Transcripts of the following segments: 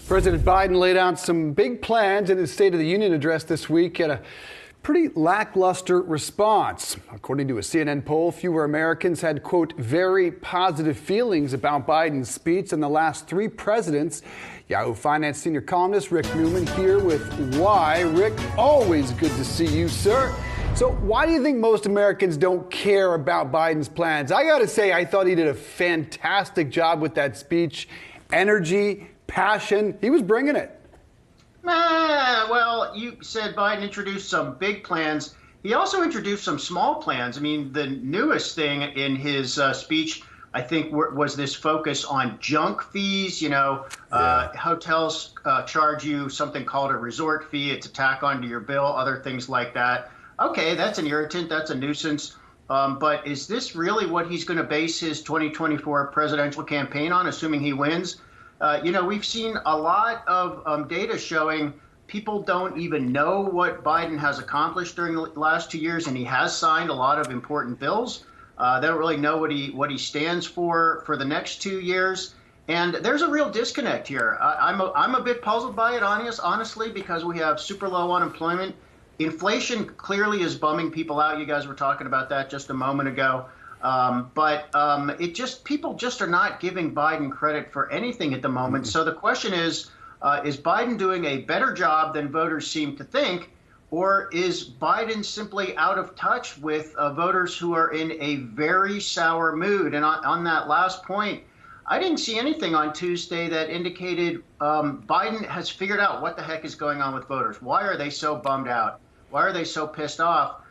President Biden laid out some big plans in his State of the Union address this week at a pretty lackluster response. According to a CNN poll, fewer Americans had, quote, very positive feelings about Biden's speech than the last three presidents. Yahoo Finance senior columnist Rick Newman here with why. Rick, always good to see you, sir. So why do you think most Americans don't care about Biden's plans? I got to say, I thought he did a fantastic job with that speech. Energy, passion, he was bringing it. Well, you said Biden introduced some big plans. He also introduced some small plans. I mean, the newest thing in his speech, I think, was this focus on junk fees. Hotels charge you something called a resort fee. It's a tack onto your bill, other things like that. Okay, that's an irritant. That's a nuisance. But is this really what he's going to base his 2024 presidential campaign on, assuming he wins? We've seen a lot of data showing people don't even know what Biden has accomplished during the last 2 years, and he has signed a lot of important bills. They don't really know what he stands for the next 2 years. And there's a real disconnect here. I'm a bit puzzled by it, honestly, because we have super low unemployment. Inflation clearly is bumming people out. You guys were talking about that just a moment ago. People just are not giving Biden credit for anything at the moment. So the question is Biden doing a better job than voters seem to think, or is Biden simply out of touch with voters who are in a very sour mood? And on that last point, I didn't see anything on Tuesday that indicated Biden has figured out what the heck is going on with voters. Why are they so bummed out? Why are they so pissed off?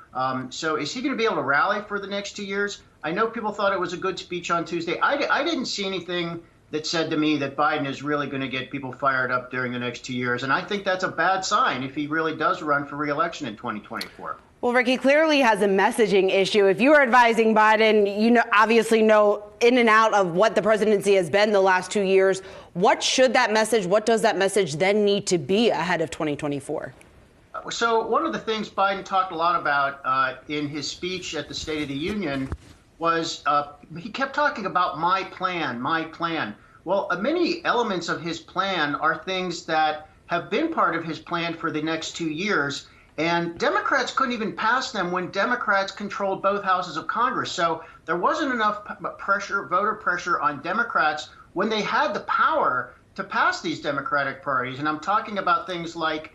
So is he going to be able to rally for the next 2 years? I know people thought it was a good speech on Tuesday. I didn't see anything that said to me that Biden is really going to get people fired up during the next 2 years. And I think that's a bad sign if he really does run for re-election in 2024. Well, Rick, he clearly has a messaging issue. If you are advising Biden, you obviously know in and out of what the presidency has been the last 2 years. What does that message then need to be ahead of 2024? So one of the things Biden talked a lot about in his speech at the State of the Union was he kept talking about my plan. Well, many elements of his plan are things that have been part of his plan for the next 2 years, and Democrats couldn't even pass them when Democrats controlled both houses of Congress. So there wasn't enough voter pressure on Democrats when they had the power to pass these Democratic priorities. And I'm talking about things like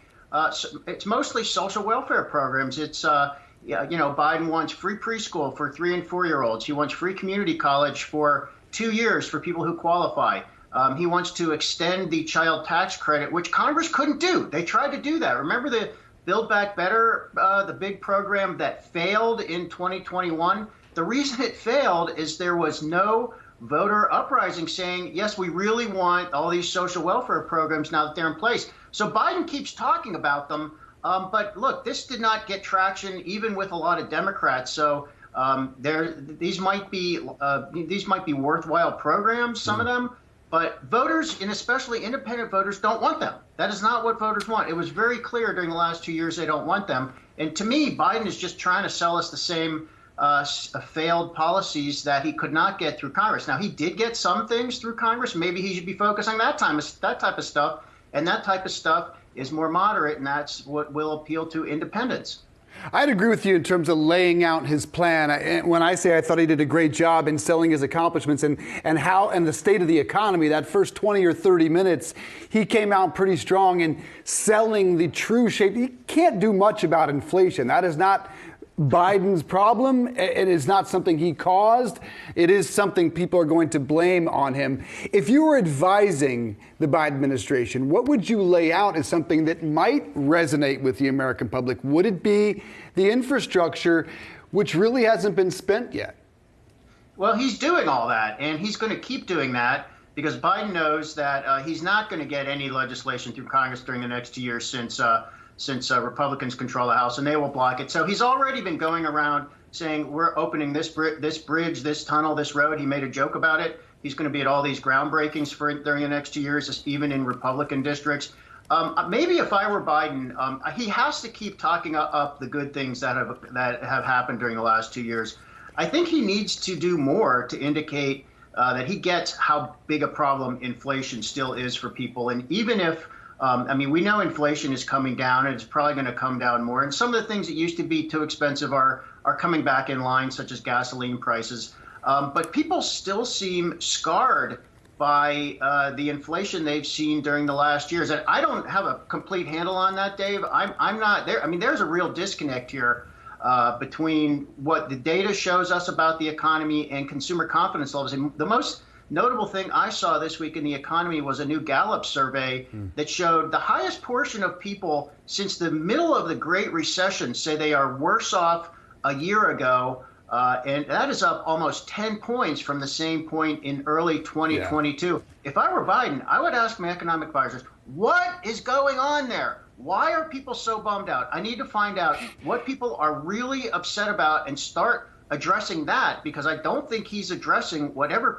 it's mostly social welfare programs. It's Biden wants free preschool for 3 and 4 year olds. He wants free community college for 2 years for people who qualify. He wants to extend the child tax credit, which Congress couldn't do. They tried to do that. Remember the Build Back Better, the big program that failed in 2021? The reason it failed is there was no voter uprising saying, yes, we really want all these social welfare programs now that they're in place. So Biden keeps talking about them. But look, this did not get traction even with a lot of Democrats. So these might be worthwhile programs, some of them. But voters, and especially independent voters, don't want them. That is not what voters want. It was very clear during the last 2 years they don't want them. And to me, Biden is just trying to sell us the same failed policies that he could not get through Congress. Now, he did get some things through Congress. Maybe he should be focusing on that type of stuff. And that type of stuff is more moderate, and that's what will appeal to independents. I'd agree with you in terms of laying out his plan. When I say I thought he did a great job in selling his accomplishments and the state of the economy, that first 20 or 30 minutes, he came out pretty strong in selling the true shape. He can't do much about inflation. That is not Biden's problem. It is not something he caused. It is something people are going to blame on him. If you were advising the Biden administration, what would you lay out as something that might resonate with the American public? Would it be the infrastructure, which really hasn't been spent yet? Well, he's doing all that, and he's going to keep doing that because Biden knows that he's not going to get any legislation through Congress during the next 2 years since Republicans control the House, and they will block it. So he's already been going around saying, we're opening this bridge, this tunnel, this road. He made a joke about it. He's going to be at all these groundbreakings during the next 2 years, even in Republican districts. Maybe if I were Biden, he has to keep talking up the good things that have happened during the last 2 years. I think he needs to do more to indicate that he gets how big a problem inflation still is for people. And even if, we know inflation is coming down and it's probably going to come down more. And some of the things that used to be too expensive are coming back in line, such as gasoline prices. But people still seem scarred by the inflation they've seen during the last years. And I don't have a complete handle on that, Dave. I'm not there. There's a real disconnect here between what the data shows us about the economy and consumer confidence levels. And the most notable thing I saw this week in the economy was a new Gallup survey that showed the highest portion of people since the middle of the Great Recession say they are worse off a year ago. And that is up almost 10 points from the same point in early 2022. Yeah. If I were Biden, I would ask my economic advisors, what is going on there? Why are people so bummed out? I need to find out what people are really upset about and start addressing that, because I don't think he's addressing whatever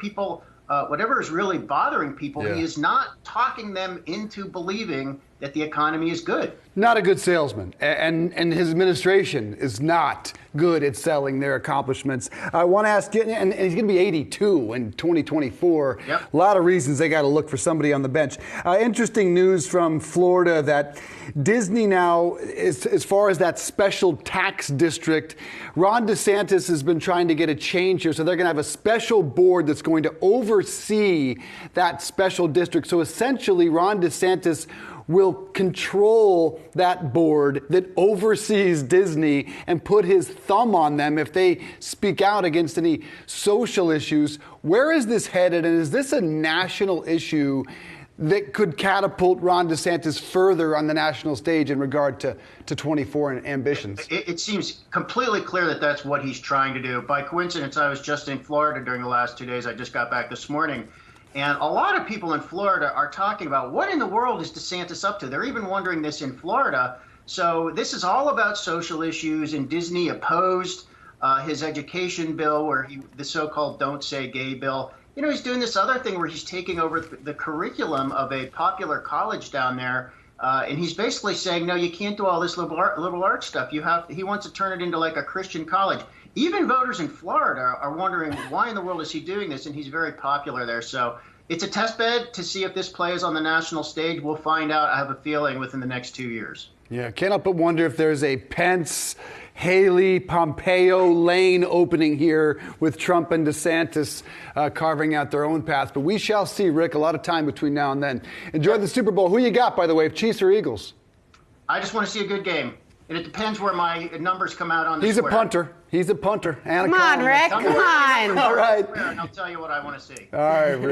is really bothering people. Yeah. He is not talking them into believing that the economy is good. Not a good salesman, and his administration is not good at selling their accomplishments. I want to ask you, and he's going to be 82 in 2024. Yep. A lot of reasons they got to look for somebody on the bench. Interesting news from Florida that Disney now, as far as that special tax district, Ron DeSantis has been trying to get a change here. So they're going to have a special board that's going to oversee that special district. So essentially, Ron DeSantis will control that board that oversees Disney and put his thumb on them if they speak out against any social issues. Where is this headed, and is this a national issue that could catapult Ron DeSantis further on the national stage in regard to 24 and ambitions? It seems completely clear that that's what he's trying to do. By coincidence, I was just in Florida during the last 2 days. I just got back this morning. And a lot of people in Florida are talking about what in the world is DeSantis up to. They're even wondering this in Florida. So this is all about social issues, and Disney opposed his education bill, where the so-called Don't Say Gay bill. He's doing this other thing where he's taking over the curriculum of a popular college down there. And he's basically saying, no, you can't do all this liberal arts stuff. He wants to turn it into like a Christian college. Even voters in Florida are wondering, why in the world is he doing this? And he's very popular there. So it's a test bed to see if this plays on the national stage. We'll find out, I have a feeling, within the next 2 years. Yeah, can't help but wonder if there's a Pence, Haley, Pompeo lane opening here with Trump and DeSantis carving out their own path. But we shall see, Rick. A lot of time between now and then. Enjoy the Super Bowl. Who you got, by the way, Chiefs or Eagles? I just want to see a good game. And it depends where my numbers come out on the square. He's a punter. Come on, Rick. Come on. All right. And I'll tell you what I want to see. All right, Rick.